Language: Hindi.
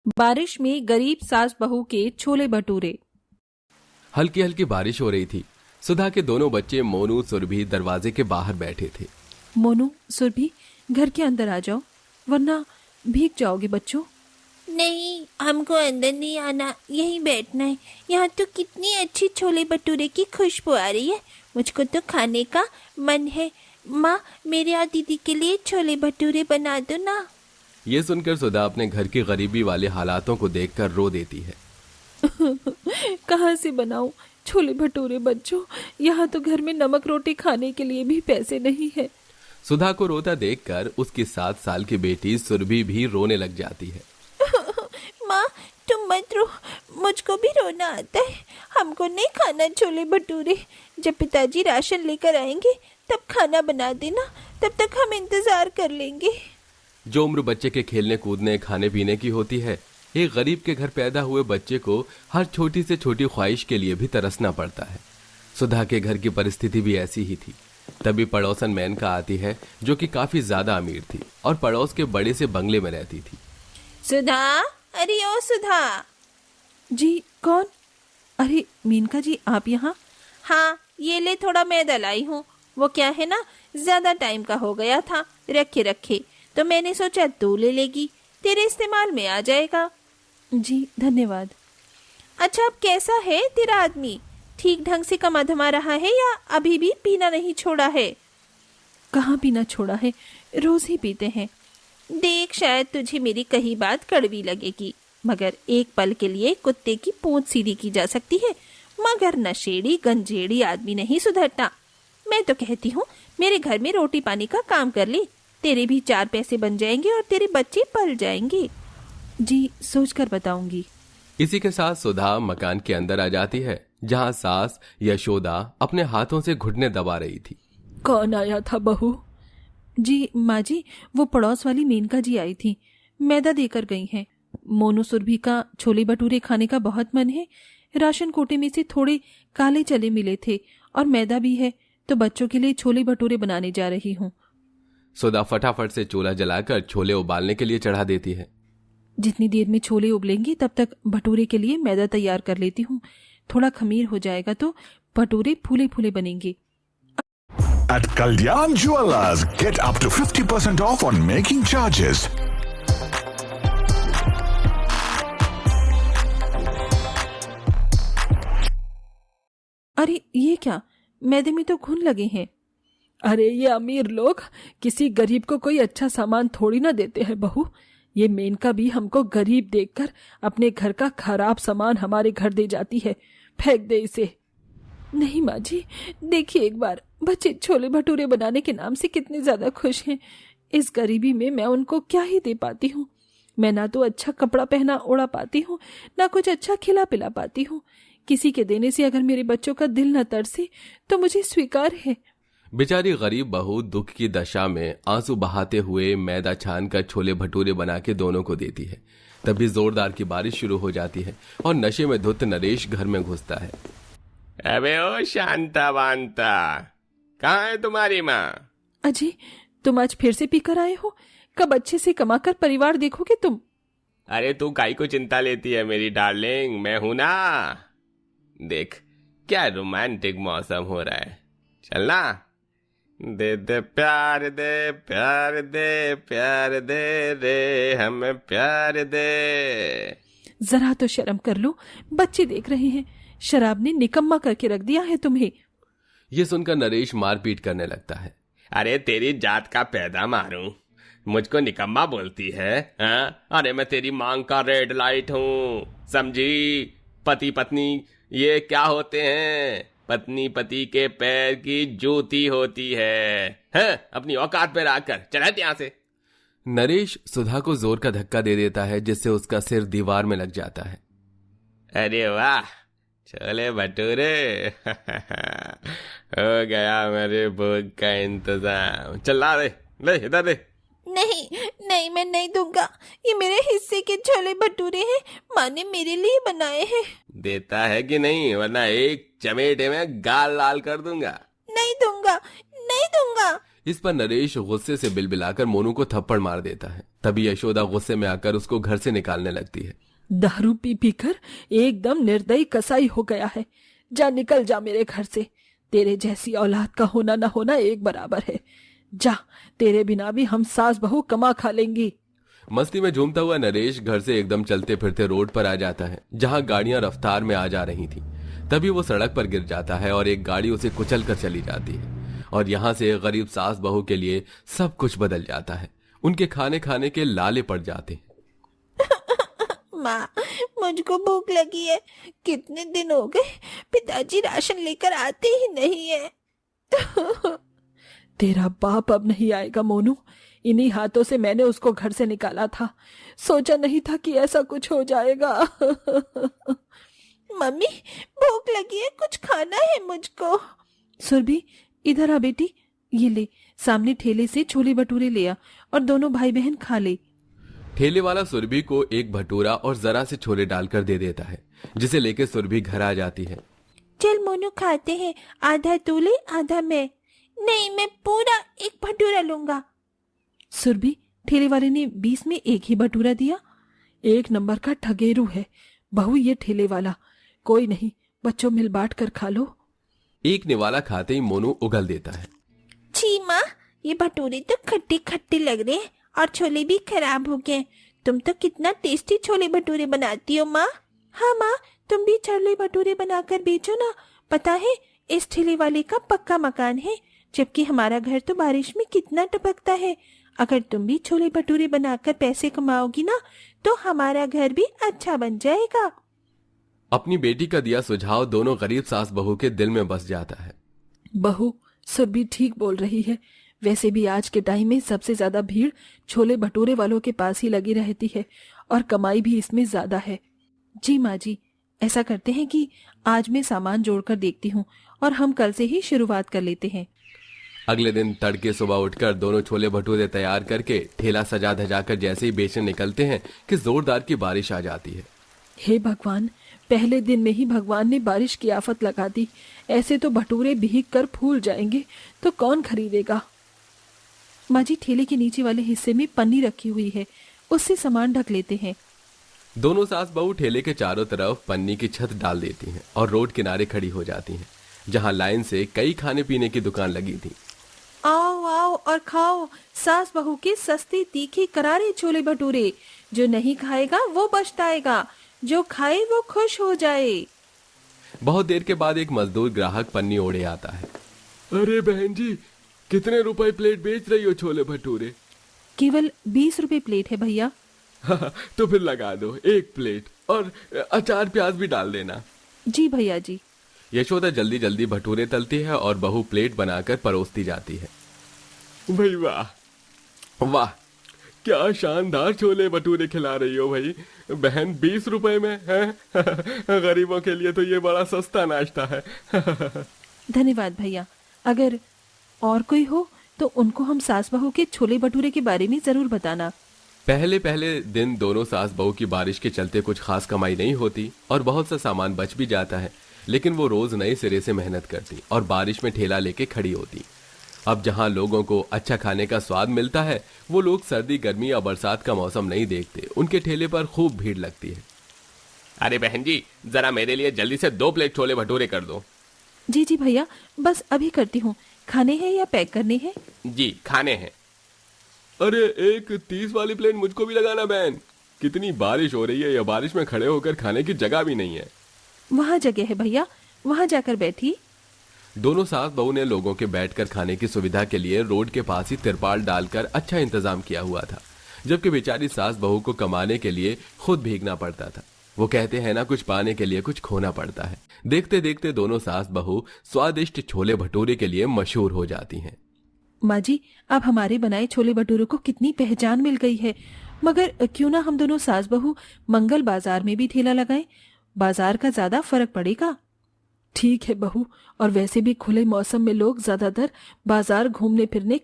बारिश में गरीब सास बहू के छोले भटूरे। हल्की हल्की बारिश हो रही थी। सुधा के दोनों बच्चे मोनू सुरभि दरवाजे के बाहर बैठे थे। मोनू, सुरभि, घर के अंदर आ जाओ वरना भीग जाओगे बच्चों। नहीं, हमको अंदर नहीं आना, यहीं बैठना है। यहाँ तो कितनी अच्छी छोले भटूरे की खुशबू आ रही है, मुझको तो खाने का मन है। माँ, मेरे और दीदी के लिए छोले भटूरे बना दो ना। ये सुनकर सुधा अपने घर की गरीबी वाले हालातों को देखकर रो देती है। कहाँ से बनाऊं छोले भटूरे बच्चों, यहाँ तो घर में नमक रोटी खाने के लिए भी पैसे नहीं है। सुधा को रोता देखकर उसकी 7 साल की बेटी सुरभि भी रोने लग जाती है। माँ, तुम मत रो, मुझको भी रोना आता है। हमको नहीं खाना छोले भटूरे। जब पिताजी राशन लेकर आएंगे तब खाना बना देना, तब तक हम इंतजार कर लेंगे। जो उम्र बच्चे के खेलने कूदने खाने पीने की होती है, एक गरीब के घर पैदा हुए बच्चे को हर छोटी से छोटी ख्वाहिश के लिए भी तरसना पड़ता है। सुधा के घर की परिस्थिति भी ऐसी ही थी। तभी पड़ोसन मेनका आती है, जो कि काफी ज्यादा अमीर थी और पड़ोस के बड़े से बंगले में रहती थी। सुधा, अरे ओ सुधा। जी, कौन? अरे मेनका जी, आप यहाँ? हाँ, ये ले, थोड़ा मैदा लाई हूँ। वो क्या है ना, ज्यादा टाइम का हो गया था, रखे रखे, तो मैंने सोचा तू ले लेगी, तेरे इस्तेमाल में आ जाएगा। जी धन्यवाद। अच्छा, अब कैसा है तेरा आदमी? ठीक ढंग से कमा धमा रहा है या अभी भी पीना नहीं छोड़ा है? कहाँ पीना छोड़ा है, रोज ही पीते हैं। देख, शायद तुझे मेरी कही बात कड़वी लगेगी, मगर एक पल के लिए कुत्ते की पूंछ सीधी की जा सकती है, मगर नशेड़ी गंजेड़ी आदमी नहीं सुधरता। मैं तो कहती हूँ मेरे घर में रोटी पानी का काम कर ले, तेरे भी 4 पैसे बन जाएंगे और तेरे बच्चे पल जाएंगे। जी, सोचकर बताऊंगी। इसी के साथ सुधा मकान के अंदर आ जाती है, जहाँ सास यशोदा अपने हाथों से घुटने दबा रही थी। कौन आया था बहू? जी माँ जी, वो पड़ोस वाली मेनका जी आई थी, मैदा देकर गई हैं। मोनू सुरभि का छोले भटूरे खाने का बहुत मन है। राशन कोटे में से थोड़े काले चले मिले थे और मैदा भी है, तो बच्चों के लिए छोले भटूरे बनाने जा रही हूँ। सुधा फटाफट से चूल्हा जलाकर छोले उबालने के लिए चढ़ा देती है। जितनी देर में छोले उबलेंगे तब तक भटूरे के लिए मैदा तैयार कर लेती हूँ। थोड़ा खमीर हो जाएगा तो भटूरे फूले फूले बनेंगे। At Kalyan Jewelers, get up to 50% off on making charges. अरे ये क्या, मैदे में तो घुन लगे हैं। अरे ये अमीर लोग किसी गरीब को कोई अच्छा सामान थोड़ी ना देते हैं बहू। ये मेनका भी हमको गरीब देखकर अपने घर का खराब सामान हमारे घर दे जाती है। फेंक दे इसे। नहीं माँ जी, देखिए एक बार, बच्चे छोले भटूरे बनाने के नाम से कितने ज्यादा खुश हैं। इस गरीबी में मैं उनको क्या ही दे पाती हूँ। मैं ना तो अच्छा कपड़ा पहना ओढ़ा पाती हूँ, ना कुछ अच्छा खिला पिला पाती हूँ। किसी के देने से अगर मेरे बच्चों का दिल न तरसे तो मुझे स्वीकार है। बेचारी गरीब बहू दुख की दशा में आंसू बहाते हुए मैदा छान कर छोले भटूरे बना के दोनों को देती है। तभी जोरदार की बारिश शुरू हो जाती है और नशे में धुत नरेश घर में घुसता है। अबे ओ शांता वांता, कहाँ है तुम्हारी माँ? अजी, तुम आज फिर से पीकर आए हो? कब अच्छे से कमाकर परिवार देखोगे तुम? अरे तू काई को चिंता लेती है मेरी डार्लिंग, मैं हूं ना। देख क्या रोमांटिक मौसम हो रहा है, चलना। दे दे प्यार दे, प्यार दे, प्यार दे रे, हमें प्यार दे। जरा तो शर्म कर लो, बच्चे देख रहे हैं। शराब ने निकम्मा करके रख दिया है तुम्हें। ये सुनकर नरेश मारपीट करने लगता है। अरे तेरी जात का पैदा मारूं, मुझको निकम्मा बोलती है हाँ? अरे मैं तेरी मांग का रेड लाइट हूँ, समझी? पति पत्नी ये क्या होते हैं? पत्नी पति के पैर की जूती होती है, हैं? अपनी औकात पे रखकर चला यहाँ से। नरेश सुधा को जोर का धक्का दे देता है, जिससे उसका सिर दीवार में लग जाता है। अरे वाह, छोले भटूरे हो गया मेरे भोग का इंतजाम। चला दे, ले इधर दे। नहीं नहीं, मैं नहीं दूंगा, ये मेरे हिस्से के छोले भटूरे हैं, माँ ने मेरे लिए बनाए हैं। देता है कि नहीं, वरना एक चमेटे में गाल लाल कर दूंगा। नहीं दूंगा, नहीं दूंगा। इस पर नरेश गुस्से से बिलबिलाकर मोनू को थप्पड़ मार देता है। तभी यशोदा गुस्से में आकर उसको घर से निकालने लगती है। दारू पी पीकर एकदम निर्दयी कसाई हो गया है। जा निकल जा मेरे घर से। तेरे जैसी औलाद का होना ना होना एक बराबर है। जा, तेरे बिना भी हम सास बहू कमा खा लेंगी। मस्ती में झूमता हुआ नरेश घर से एकदम चलते फिरते रोड पर आ जाता है जहां गाड़ियां रफ्तार में आ जा रही थी। तभी वो सड़क पर गिर जाता है और एक गाड़ी उसे कुचल कर चली जाती है। और यहाँ से एक गरीब सास बहू के लिए सब कुछ बदल जाता है। उनके खाने खाने के लाले पड़ जाते हैं। माँ, मुझको भूख लगी है। कितने दिन हो गए पिताजी राशन लेकर आते ही नहीं है। तेरा बाप अब नहीं आएगा मोनू। इन्हीं हाथों से मैंने उसको घर से निकाला था। सोचा नहीं था कि ऐसा कुछ हो जाएगा। मम्मी, भूख लगी है, कुछ खाना है मुझको। सुरभि, इधर आ बेटी। ये ले, सामने ठेले से छोले भटूरे ले आ और दोनों भाई बहन खा ले। ठेले वाला सुरभि को एक भटूरा और जरा से छोले डालकर दे देता है, जिसे लेकर सुरभि घर आ जाती है। चल मोनू, खाते हैं। आधा तू ले, आधा मैं। नहीं, मैं पूरा एक भटूरा लूंगा। सुरभि, ठेले वाले ने 20 में एक ही भटूरा दिया। एक नंबर का ठगेरू है बहू ये ठेले वाला। कोई नहीं, बच्चों मिल बांट कर खा लो। एक निवाला खाते ही मोनू उगल देता है। छी माँ, ये भटूरे तो खट्टे खट्टे लग रहे हैं और छोले भी खराब हो गए। तुम तो कितना टेस्टी छोले भटूरे बनाती हो माँ। हाँ माँ, तुम भी छोले भटूरे बनाकर बेचो ना। पता है, इस ठेले वाले का पक्का मकान है, जबकि हमारा घर तो बारिश में कितना टपकता है। अगर तुम भी छोले भटूरे बनाकर पैसे कमाओगी ना, तो हमारा घर भी अच्छा बन जाएगा। अपनी बेटी का दिया सुझाव दोनों गरीब सास बहू के दिल में बस जाता है। बहू, सुरभि ठीक बोल रही है। वैसे भी आज के टाइम में सबसे ज्यादा भीड़ छोले भटूरे वालों के पास ही लगी रहती है और कमाई भी इसमें ज्यादा है। जी माँ जी, ऐसा करते हैं कि आज मैं सामान जोड़कर देखती हूँ और हम कल से ही शुरुआत कर लेते हैं। अगले दिन तड़के सुबह उठकर दोनों छोले भटूरे तैयार करके ठेला सजा धजाकर जैसे ही बेचने निकलते हैं कि जोरदार की बारिश आ जाती है। हे भगवान, पहले दिन में ही भगवान ने बारिश की आफत लगा दी। ऐसे तो भटूरे भीग कर फूल जाएंगे तो कौन खरीदेगा। माँ जी, ठेले के नीचे वाले हिस्से में पन्नी रखी हुई है, उससे सामान ढक लेते हैं। दोनों सास बहू ठेले के चारों तरफ पन्नी की छत डाल देती हैं और रोड किनारे खड़ी हो जाती हैं, जहां लाइन से कई खाने पीने की दुकान लगी थी। आओ आओ और खाओ सास बहू के सस्ते तीखे करारे छोले भटूरे। जो नहीं खाएगा वो पछताएगा, जो खाए वो खुश हो जाए। बहुत देर के बाद एक मजदूर ग्राहक पन्नी ओढ़े आता है। अरे बहन जी, कितने रुपए प्लेट बेच रही हो छोले भटूरे? केवल 20 रुपए प्लेट है भैया। तो फिर लगा दो एक प्लेट और अचार प्याज भी डाल देना। जी भैया जी। यशोदा जल्दी जल्दी भटूरे तलती है और बहू प्लेट बनाकर परोसती जाती है। भाई वाह वाह, क्या शानदार छोले भटूरे खिला रही हो भाई बहन। 20 रुपए में है। गरीबों के लिए तो ये बड़ा सस्ता नाश्ता है। धन्यवाद भैया। अगर और कोई हो तो उनको हम सास बहू के छोले भटूरे के बारे में जरूर बताना। पहले पहले दिन दोनों सास बहू की बारिश के चलते कुछ खास कमाई नहीं होती और बहुत सा सामान बच भी जाता है, लेकिन वो रोज नए सिरे से मेहनत करती और बारिश में ठेला लेके खड़ी होती। अब जहां लोगों को अच्छा खाने का स्वाद मिलता है, वो लोग सर्दी गर्मी या बरसात का मौसम नहीं देखते। उनके ठेले पर खूब भीड़ लगती है। अरे बहन जी, जरा मेरे लिए जल्दी से 2 प्लेट छोले भटूरे कर दो। जी जी भैया, बस अभी करती हूँ। खाने हैं या पैक करने हैं? जी, खाने हैं। अरे एक 30 वाली प्लेट मुझको भी लगाना बहन। कितनी बारिश हो रही है, या बारिश में खड़े होकर खाने की जगह भी नहीं है। वहाँ जगह है भैया, वहाँ जाकर बैठी। दोनों सास बहू ने लोगों के बैठकर खाने की सुविधा के लिए रोड के पास ही तिरपाल डालकर अच्छा इंतजाम किया हुआ था, जबकि बेचारी सास बहू को कमाने के लिए खुद भीगना पड़ता था। वो कहते हैं ना, कुछ पाने के लिए कुछ खोना पड़ता है। देखते देखते दोनों सास बहू स्वादिष्ट छोले भटूरे के लिए मशहूर हो जाती हैं। माँ जी, अब हमारे बनाए छोले भटूरे को कितनी पहचान मिल गई है। मगर क्यों ना हम दोनों सास बहू मंगल बाजार में भी ठेला लगाएं, बाजार का ज्यादा फर्क पड़ेगा। ठीक है बहू, और वैसे भी खुले मौसम में लोग ज्यादातर बाजार घूमने फिरने